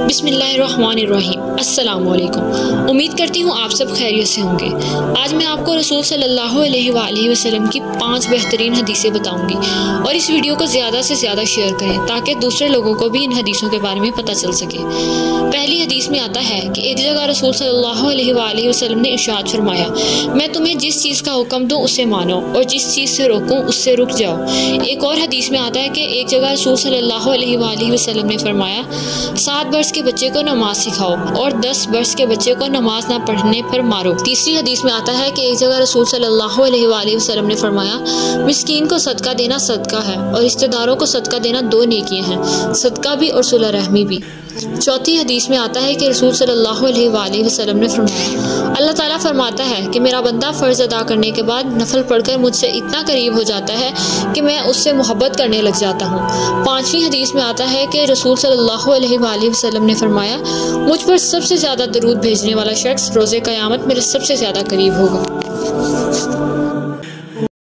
बिस्मिल्लाहिर्रहमानिर्रहीम। अस्सलामु अलैकुम। उम्मीद करती हूँ आप सब खैरियत से होंगे। आज मैं आपको रसूल सल्लल्लाहु अलैहि वसल्लम की 5 बेहतरीन हदीसें बताऊंगी और इस वीडियो को ज़्यादा से ज़्यादा शेयर करें ताकि दूसरे लोगों को भी इन हदीसों के बारे में पता चल सके। पहली हदीस में आता है कि एक जगह रसूल सल्लल्लाहु अलैहि वसल्लम ने इरशाद फरमाया, मैं तुम्हें जिस चीज़ का हुक्म दूँ उसे मानो और जिस चीज़ से रोकूँ उससे रुक जाओ। एक और हदीस में आता है कि एक जगह रसूल सल्लल्लाहु अलैहि वसल्लम ने फरमाया, 7 वर्ष के बच्चे को नमाज सिखाओ और 10 वर्ष के बच्चे को नमाज ना पढ़ने पर मारो। तीसरी हदीस में आता है कि एक जगह रसूल सल्लल्लाहु अलैहि वसल्लम ने फरमाया, मिस्कीन को सदका देना सदका है और रिश्तेदारों को सदका देना 2 नेकियां हैं, सदका भी और सुलह रहमी भी। चौथी हदीस में आता है कि रसूल सल्लल्लाहु अलैहि वसल्लम ने फरमाया, अल्लाह ताला फरमाता है कि मेरा बंदा फ़र्ज़ अदा करने के बाद नफल पढ़कर मुझसे इतना करीब हो जाता है कि मैं उससे मोहब्बत करने लग जाता हूँ। 5वीं हदीस में आता है कि रसूल सल्लल्लाहु अलैहि वसल्लम ने फरमाया, मुझ पर सबसे ज़्यादा दरूद भेजने वाला शख्स रोज़े क़यामत मेरे सबसे ज़्यादा करीब होगा।